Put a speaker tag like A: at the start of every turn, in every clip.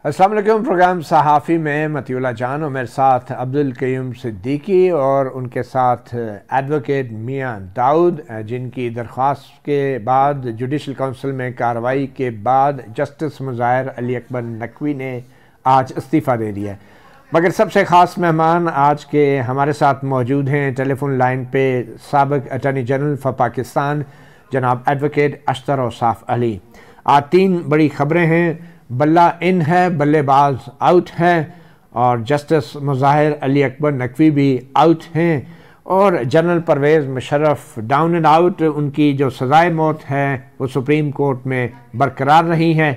A: अस्सलाम वालेकुम। प्रोग्राम सहाफ़ी में मतीउल्लाह जान और मेरे साथ अब्दुल कयूम सिद्दीकी और उनके साथ एडवोकेट मियां दाऊद, जिनकी दरख्वास्त के बाद जुडिशल काउंसिल में कार्रवाई के बाद जस्टिस मुज़ाहिर अली अकबर नकवी ने आज इस्तीफ़ा दे दिया। मगर सबसे ख़ास मेहमान आज के हमारे साथ मौजूद हैं टेलीफोन लाइन पे साबिक़ अटॉर्नी जनरल फ़ॉर पाकिस्तान जनाब एडवोकेट अशतर औसाफ अली। आज तीन बड़ी ख़बरें हैं। बल्ला इन है, बल्लेबाज आउट है और जस्टिस मुज़ाहिर अली अकबर नकवी भी आउट हैं और general Parvez Musharraf down and out. उनकी जो सज़ाए मौत है वो सुप्रीम कोर्ट में बरकरार रही है।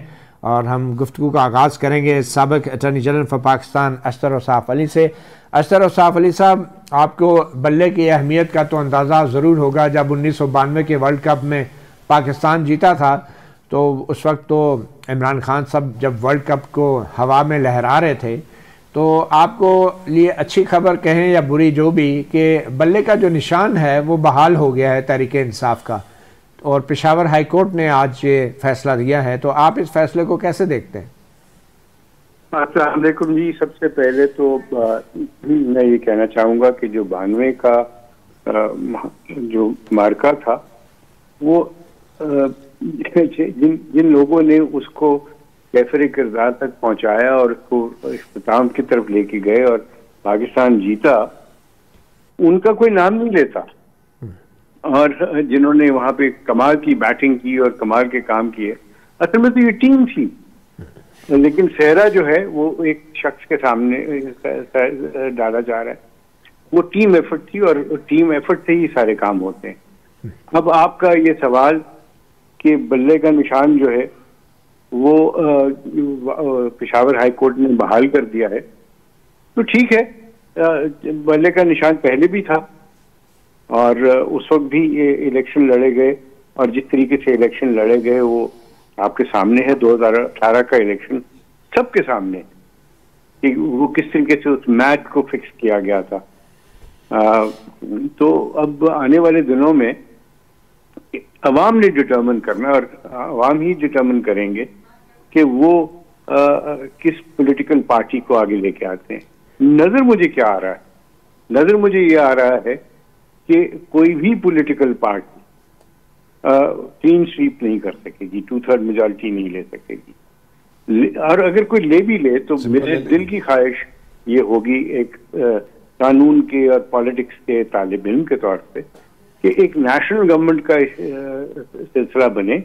A: और हम गुफ्तगू का आगाज़ करेंगे साबिक़ attorney general for Pakistan Ashtar Ausaf Ali से। अशतर औसाफ अली साहब, आपको बल्ले की अहमियत का तो अंदाज़ा ज़रूर होगा। जब 1992 के वर्ल्ड कप में पाकिस्तान जीता था तो उस वक्त तो इमरान खान साहब जब वर्ल्ड कप को हवा में लहरा रहे थे, तो आपको लिए अच्छी खबर कहें या बुरी जो भी, कि बल्ले का जो निशान है वो बहाल हो गया है तहरीक इंसाफ का, और पेशावर हाई कोर्ट ने आज ये फैसला दिया है। तो आप इस फैसले को कैसे देखते हैं?
B: अस्सलाम वालेकुम जी। सबसे पहले तो मैं ये कहना चाहूँगा कि जो 92 का जो मार्का था वो जिन लोगों ने उसको कैफरे किरदार तक पहुंचाया और उसको इख्तिताम की तरफ लेके गए और पाकिस्तान जीता, उनका कोई नाम नहीं लेता। और जिन्होंने वहां पे कमाल की बैटिंग की और कमाल के काम किए, असल में तो ये टीम थी, लेकिन सेहरा जो है वो एक शख्स के सामने डाला जा रहा है। वो टीम एफर्ट थी और टीम एफर्ट से ही सारे काम होते हैं। अब आपका ये सवाल कि बल्ले का निशान जो है वो पेशावर हाई कोर्ट ने बहाल कर दिया है, तो ठीक है। बल्ले का निशान पहले भी था और उस वक्त भी ये इलेक्शन लड़े गए, और जिस तरीके से इलेक्शन लड़े गए वो आपके सामने है। 2018 का इलेक्शन सबके सामने कि वो किस तरीके से उस मैच को फिक्स किया गया था। तो अब आने वाले दिनों में अवाम ने डिटर्मिन करना, और अवाम ही डिटर्मिन करेंगे कि वो किस पॉलिटिकल पार्टी को आगे लेके आते हैं। नजर मुझे क्या आ रहा है? नजर मुझे ये आ रहा है कि कोई भी पॉलिटिकल पार्टी क्लीन स्वीप नहीं कर सकेगी, 2/3 मेजॉरिटी नहीं ले सकेगी। और अगर कोई ले भी ले तो मेरे दिल की ख्वाहिश ये होगी, एक कानून के और पॉलिटिक्स के तालिब इल्म के तौर पे, कि एक नेशनल गवर्नमेंट का सिलसिला बने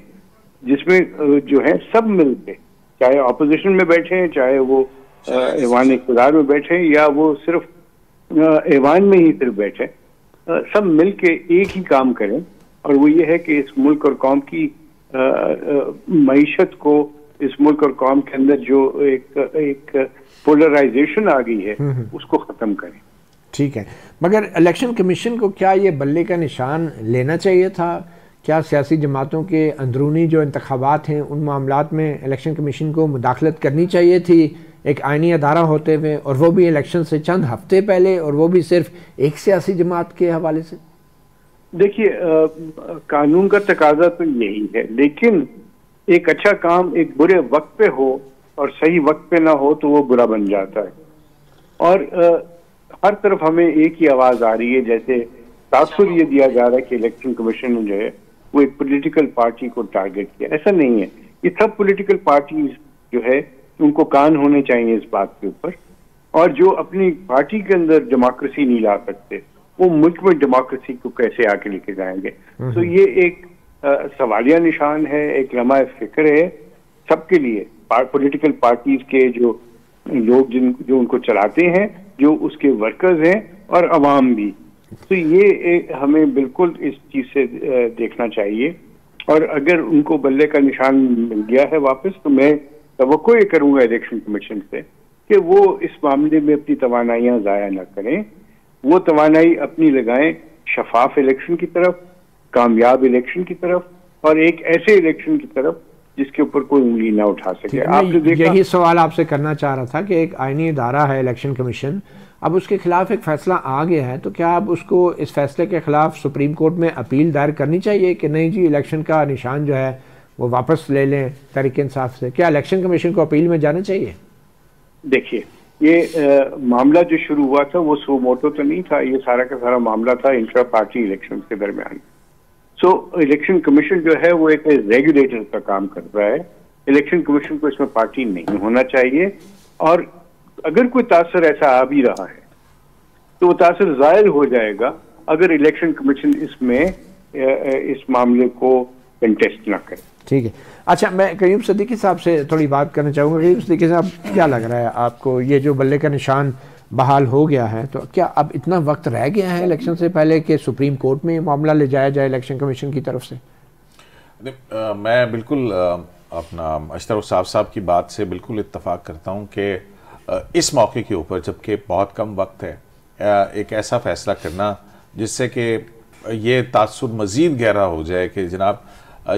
B: जिसमें जो है सब मिलके, चाहे ऑपोजिशन में बैठे हैं, चाहे वो ऐवान इक़्तिदार में बैठे हैं या वो सिर्फ ऐवान में ही सिर्फ बैठे, सब मिलके एक ही काम करें। और वो ये है कि इस मुल्क और कौम की मईशत को, इस मुल्क और कौम के अंदर जो एक पोलराइजेशन आ गई है उसको ख़त्म करें।
A: ठीक है, मगर इलेक्शन कमीशन को क्या ये बल्ले का निशान लेना चाहिए था? क्या सियासी जमातों के अंदरूनी जो इंतखाबात हैं उन मामलात में इलेक्शन कमीशन को मुदाखलत करनी चाहिए थी एक आइनी अदारा होते हुए, और वो भी इलेक्शन से चंद हफ्ते पहले, और वो भी सिर्फ एक सियासी जमात के हवाले से?
B: देखिए, कानून का तकाजा तो यही है, लेकिन एक अच्छा काम एक बुरे वक्त पे हो और सही वक्त पे ना हो तो वो बुरा बन जाता है। और हर तरफ हमें एक ही आवाज आ रही है, जैसे तासुर ये दिया जा रहा है कि इलेक्शन कमीशन ने जो है वो एक पॉलिटिकल पार्टी को टारगेट किया। ऐसा नहीं है। ये सब पॉलिटिकल पार्टी जो है उनको कान होने चाहिए इस बात के ऊपर, और जो अपनी पार्टी के अंदर डेमोक्रेसी नहीं ला सकते वो मुल्क में डेमोक्रेसी को कैसे आके लेके जाएंगे? तो ये एक सवालिया निशान है, एक लम्हा फिक्र है सबके लिए, पॉलिटिकल पार्टीज के जो लोग जो उनको चलाते हैं, जो उसके वर्कर्स हैं, और अवाम भी। तो ये हमें बिल्कुल इस चीज से देखना चाहिए। और अगर उनको बल्ले का निशान मिल गया है वापस, तो मैं तवक्को ये करूंगा इलेक्शन कमीशन से कि वो इस मामले में अपनी तवानाइयां ज़ाया न करें। वो तवानाई अपनी लगाएं शफाफ इलेक्शन की तरफ, कामयाब इलेक्शन की तरफ, और एक ऐसे इलेक्शन की तरफ जिसके ऊपर कोई उंगली ना उठा सके। आपने देखा,
A: यही सवाल आपसे करना चाह रहा था कि एक आईनी इदारा है इलेक्शन कमीशन, अब उसके खिलाफ एक फैसला आ गया है, तो क्या अब उसको इस फैसले के खिलाफ सुप्रीम कोर्ट में अपील दायर करनी चाहिए कि नहीं जी इलेक्शन का निशान जो है वो वापस ले लें तहरीक इंसाफ से? क्या इलेक्शन कमीशन को अपील में जाना चाहिए?
B: देखिए, ये मामला जो शुरू हुआ था वो सो मोटो तो नहीं था, ये सारा का सारा मामला था इंट्रा पार्टी इलेक्शन के दरमियान। सो इलेक्शन कमीशन जो है वो एक रेगुलेटर का काम कर रहा है। इलेक्शन कमीशन को इसमें पार्टी नहीं होना चाहिए, और अगर कोई तासर ऐसा आ भी रहा है तो वो तासर जाहिर हो जाएगा अगर इलेक्शन कमीशन इसमें इस मामले को कंटेस्ट ना करे।
A: ठीक है। अच्छा, मैं करीम सिद्दीकी साहब से थोड़ी बात करना चाहूँगा। करीम सिद्दीकी साहब, क्या लग रहा है आपको, ये जो बल्ले का निशान बहाल हो गया है, तो क्या अब इतना वक्त रह गया है इलेक्शन से पहले कि सुप्रीम कोर्ट में मामला ले जाया जाए इलेक्शन कमीशन की तरफ से?
C: मैं बिल्कुल अपना अशरफ साहब की बात से बिल्कुल इत्तफाक करता हूँ कि इस मौके के ऊपर, जबकि बहुत कम वक्त है, एक ऐसा फैसला करना जिससे कि ये तासुर मज़ीद गहरा हो जाए कि जनाब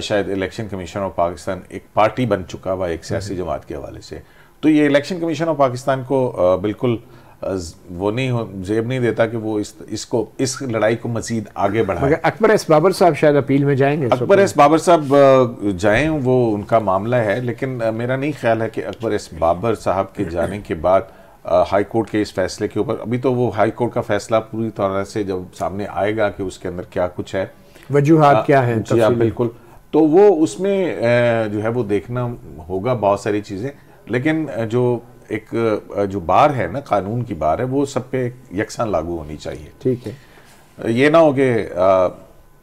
C: शायद इलेक्शन कमीशन ऑफ पाकिस्तान एक पार्टी बन चुका हुआ एक सियासी जमात के हवाले से, तो ये इलेक्शन कमीशन ऑफ पाकिस्तान को बिल्कुल वो नहीं जेब नहीं देता कि वो इस लड़ाई को मजीद आगे बढ़ाए।
A: मगर अकबर एस बाबर साहब शायद अपील में जाएंगे।
C: अकबर एस बाबर साहब जाएं, वो उनका मामला है, लेकिन मेरा नहीं ख्याल है कि अकबर एस बाबर साहब के जाने के बाद हाई कोर्ट के इस फैसले के ऊपर, अभी तो वो हाई कोर्ट का फैसला पूरी तरह से जब सामने आएगा कि उसके अंदर क्या कुछ है,
A: वजूहात क्या है,
C: जी हाँ बिल्कुल, तो वो उसमें जो है वो देखना होगा बहुत सारी चीज़ें। लेकिन जो बार है ना, कानून की बार है, वो सब पे यकसान लागू होनी चाहिए।
A: ठीक है।
C: ये ना हो कि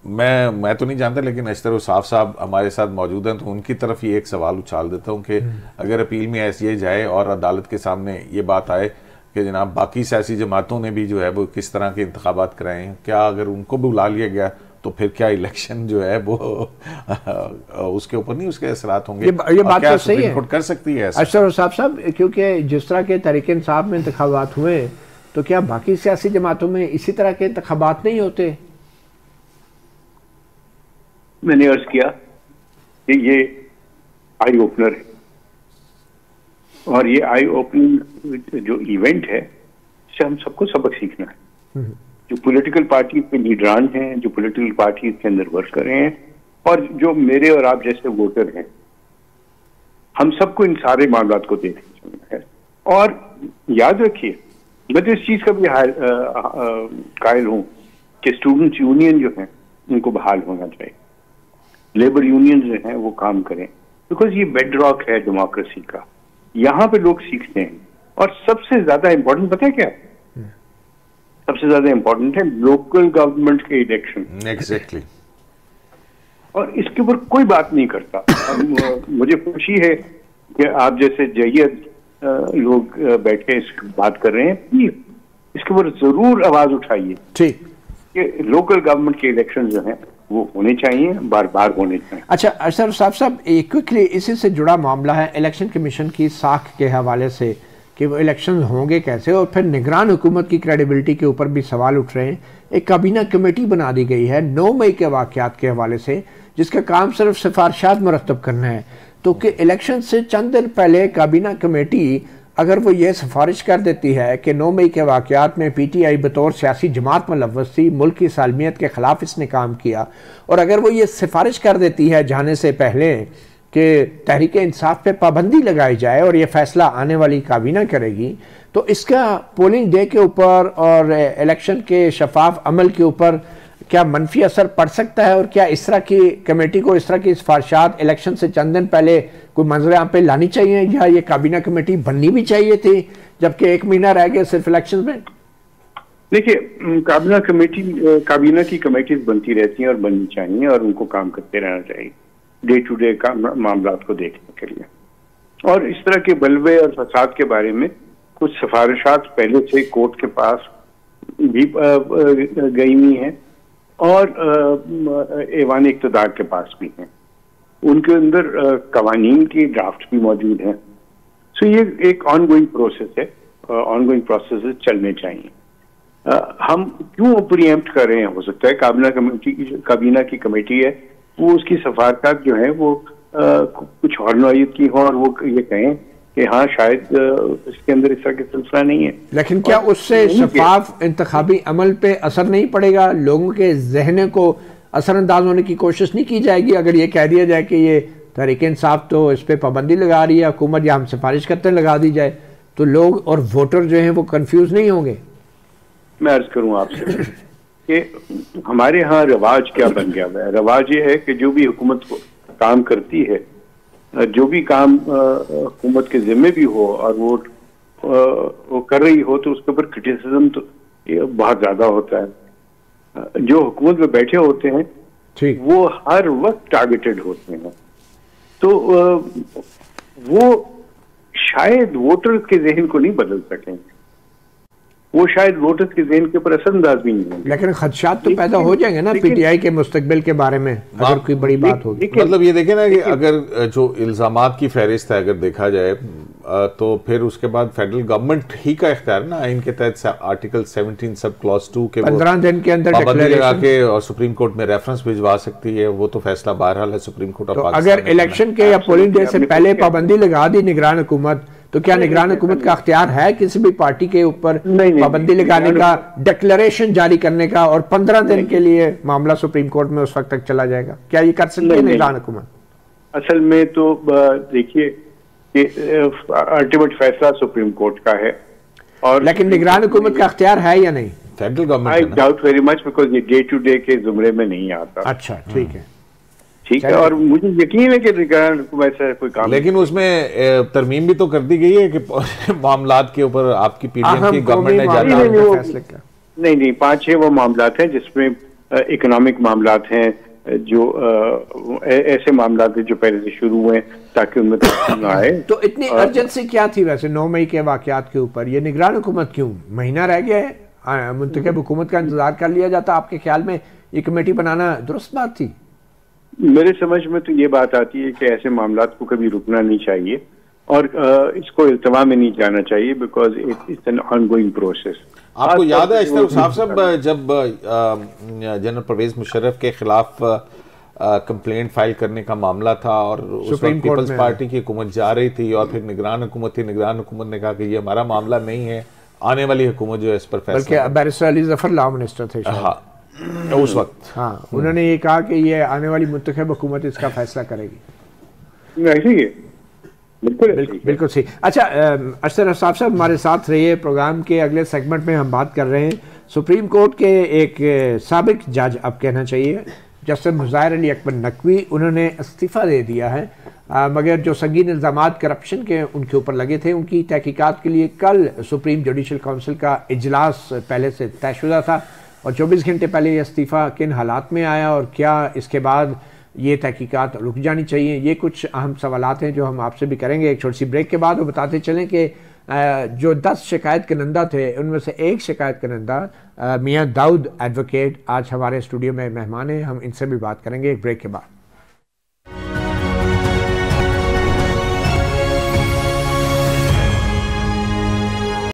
C: मैं तो नहीं जानता, लेकिन अशरफ साहब हमारे साथ मौजूद हैं, तो उनकी तरफ ही एक सवाल उछाल देता हूँ कि अगर अपील में ऐसी जाए और अदालत के सामने ये बात आए कि जनाब बाकी सियासी जमातों ने भी जो है वो किस तरह के इंतखाबात कराए हैं, क्या अगर उनको भी बुला लिया गया तो फिर क्या इलेक्शन जो है वो उसके ऊपर नहीं उसके असरात होंगे?
A: ये बात तो सही है,
C: कर सकती है
A: अशरफ साहब, क्योंकि जिस तरह के तरीके इंसाफ में इंतखाबात हुए, तो क्या बाकी सियासी जमातों में इसी तरह के इंतखाबात नहीं होते?
B: मैंने अर्ज किया कि ये आई ओपनर है, और ये आई ओपनिंग जो इवेंट है इससे हम सबको सबक सीखना है। जो पॉलिटिकल पार्टी के लीडरान हैं, जो पॉलिटिकल पार्टी के अंदर वर्क कर रहे हैं, और जो मेरे और आप जैसे वोटर हैं, हम सबको इन सारे मामलों को देखना है। और याद रखिए, मैं तो इस चीज का भी कायल हूं कि स्टूडेंट यूनियन जो है उनको बहाल होना चाहिए, लेबर यूनियन जो हैं वो काम करें, बिकॉज ये बेडरॉक है डेमोक्रेसी का, यहाँ पे लोग सीखते हैं। और सबसे ज्यादा इंपॉर्टेंट पता है क्या है? सबसे ज्यादा इंपॉर्टेंट है लोकल गवर्नमेंट के इलेक्शन।
C: एग्जैक्टली।
B: और इसके ऊपर कोई बात नहीं करता। मुझे खुशी है कि आप जैसे जयद लोग बैठे इस बात कर रहे हैं, इसके ऊपर जरूर आवाज उठाइए।
A: ठीक,
B: कि लोकल गवर्नमेंट के इलेक्शन जो हैं वो होने चाहिए, बार बार होने चाहिए।
A: अच्छा अशरफ साहब, क्विकली इसी से जुड़ा मामला है इलेक्शन कमीशन की साख के हवाले से कि वो इलेक्शन होंगे कैसे, और फिर निगरान हुकूमत की क्रेडिबिलिटी के ऊपर भी सवाल उठ रहे हैं। एक काबीना कमेटी बना दी गई है 9 मई के वाक़यात के हवाले से, जिसका काम सिर्फ सिफारिशात मुरतब करना है। तो कि इलेक्शन से चंद दिन पहले काबीना कमेटी अगर वो ये सिफारिश कर देती है कि 9 मई के वाक़यात में PTI बतौर सियासी जमात मुलव्वस थी, मुल्क की सालमियत के ख़िलाफ़ इसने काम किया, और अगर वो ये सिफारिश कर देती है जाने से पहले कि तहरीक इंसाफ पे पाबंदी लगाई जाए और ये फ़ैसला आने वाली काबीना करेगी, तो इसका पोलिंग डे के ऊपर और इलेक्शन के शफाफ अमल के ऊपर क्या मनफी असर पड़ सकता है? और क्या इस तरह की कमेटी को इस तरह की सिफारिशात इलेक्शन से चंद दिन पहले कोई मंजर आम पे लानी चाहिए, या ये काबीना कमेटी बननी भी चाहिए थी जबकि 1 महीना रह गया सिर्फ इलेक्शन में?
B: देखिए, काबीना की कमेटीज बनती रहती हैं और बननी चाहिए, और उनको काम करते रहना चाहिए डे टू डे का मामला को देखने के लिए। और इस तरह के बलवे और फसाद के बारे में कुछ सिफारिशात पहले से कोर्ट के पास भी गई हुई हैं, और ऐवान इक़्तिदार के पास भी हैं। उनके अंदर कवानीन की ड्राफ्ट भी मौजूद हैं। सो ये एक ऑनगोइंग प्रोसेस है, ऑनगोइंग प्रोसेस चलने चाहिए। हम क्यों प्रीएम्प्ट कर रहे हैं? हो सकता है काबीना की कमेटी है, वो उसकी सिफारिशात जो है वो कुछ और नौयत की हो, और वो ये कहें कि हाँ शायद इसके अंदर इस तरह का सिलसिला नहीं है।
A: लेकिन क्या उससे शफाफ इंतखाबी अमल पे असर नहीं पड़ेगा? लोगों के जहन को असरअंदाज होने की कोशिश नहीं की जाएगी अगर ये कह दिया जाए कि ये तहरीक इंसाफ तो इस पर पाबंदी लगा रही है हुकूमत, या हम सिफारिश करते हैं लगा दी जाए? तो लोग और वोटर जो हैं वो कंफ्यूज नहीं होंगे?
B: मैं अर्ज करूं आपसे कि हमारे यहाँ रिवाज क्या बन गया है। रिवाज ये है कि जो भी हुकूमत काम करती है, जो भी काम हुकूमत के जिम्मे भी हो और वो कर रही हो, तो उसके ऊपर क्रिटिसिज्म तो बहुत ज्यादा होता है। जो हुकूमत में बैठे होते हैं वो हर वक्त टारगेटेड होते हैं, तो वो शायद वोटर्स के जहन को नहीं बदल सकेंगे, वो शायद वोटर्स के जहन के ऊपर असरअंदाज भी नहीं होंगे।
A: लेकिन खदशात तो पैदा हो जाएंगे ना पीटीआई के मुस्तकबिल के बारे में, अगर कोई बड़ी बात होगी।
C: मतलब ये देखें ना कि अगर जो इल्जामात की फहरिस्त है अगर देखा जाए, तो फिर उसके बाद फेडरल गवर्नमेंट ही का इख्तियार ना, इनके तहत आर्टिकल 17 सब क्लॉज 2 के
A: 15 दिन के अंदर
C: पाबंदी लगा के और सुप्रीम कोर्ट में रेफरेंस भिजवा सकती है। वो तो फैसला बहरहाल है सुप्रीम कोर्ट ऑफ पाकिस्तान।
A: अगर इलेक्शन के या पोलिंग डे से पहले पाबंदी लगा दी निगरान हुकूमत, तो क्या निगरान हुकूमत का अख्तियार है किसी भी पार्टी के ऊपर पाबंदी लगाने का, डिक्लेरेशन जारी करने का, और 15 दिन के लिए मामला सुप्रीम कोर्ट में उस वक्त तक चला जाएगा? क्या ये कर सकती है निगरान हुकूमत?
B: असल में तो देखिए कि अल्टीमेट फैसला सुप्रीम कोर्ट का है, और
A: लेकिन निगरान हुकूमत का अख्तियार है या नहीं?
C: Federal government,
B: I doubt very much, because ये डे टू डे के जुमरे में नहीं आता।
A: अच्छा, ठीक है,
B: ठीक है। और मुझे यकीन है कि निगरान हुकूमत ऐसा कोई काम,
C: लेकिन उसमें तरमीम भी तो कर दी गई है कि मामलात के ऊपर आपकी पीडीएम की गवर्नमेंट ने जारी
B: नहीं 5-6 वो मामलात हैं जिसमें इकोनॉमिक मामलात हैं, जो ऐसे मामलात हैं जो पहले से शुरू हुए ताकि उनमें तब्दीली ना आए।
A: तो इतनी अर्जेंसी क्या थी वैसे 9 मई के वाकयात के ऊपर? ये निगरान हुकूमत क्यों, महीना रह गया है, मुंतखब हुकूमत का इंतजार कर लिया जाता? आपके ख्याल में ये कमेटी बनाना दुरुस्त बात थी?
B: मेरे समझ में तो ये बात आती है कि ऐसे मामलात को कभी रुकना नहीं चाहिए और इसको इल्तवा में नहीं जाना चाहिए, because it's an ongoing process.
C: आपको याद है अशरफ साहब जब जनरल परवेज मुशर्रफ के खिलाफ कंप्लेंट फाइल करने का मामला था और उस वक्त पीपल्स पार्टी की हुकूमत जा रही थी और फिर निगरान हुकूमत थी, निगरान हुकूमत ने कहा कि ये हमारा मामला नहीं है, आने वाली हुकूमत जो है इस पर फैसला।
A: बल्कि barrister Ali Zafar law minister थे
C: उस वक्त,
A: हाँ, उन्होंने ये कहा कि ये आने वाली मुंतखब हुकूमत इसका फैसला करेगी।
B: ऐसे ही है,
A: बिल्कुल सही। अच्छा, अशरफ साहब हमारे साथ रहिए। प्रोग्राम के अगले सेगमेंट में हम बात कर रहे हैं सुप्रीम कोर्ट के एक साबिक जज, अब कहना चाहिए, जस्टिस मुज़ाहिर अली अकबर नकवी। उन्होंने इस्तीफ़ा दे दिया है, मगर जो संगीन इल्ज़ामात करप्शन के उनके ऊपर लगे थे, उनकी तहकीकात के लिए कल सुप्रीम जुडिशल काउंसिल का इजलास पहले से तयशुदा था और 24 घंटे पहले ये इस्तीफ़ा किन हालात में आया और क्या इसके बाद ये तहकीकात रुक जानी चाहिए, ये कुछ अहम सवालात हैं जो हम आपसे भी करेंगे एक छोटी सी ब्रेक के बाद। वो बताते चलें कि जो 10 शिकायत करंदा थे उनमें से एक शिकायत करंदा मियाँ दाऊद एडवोकेट आज हमारे स्टूडियो में मेहमान हैं। हम इनसे भी बात करेंगे एक ब्रेक के बाद।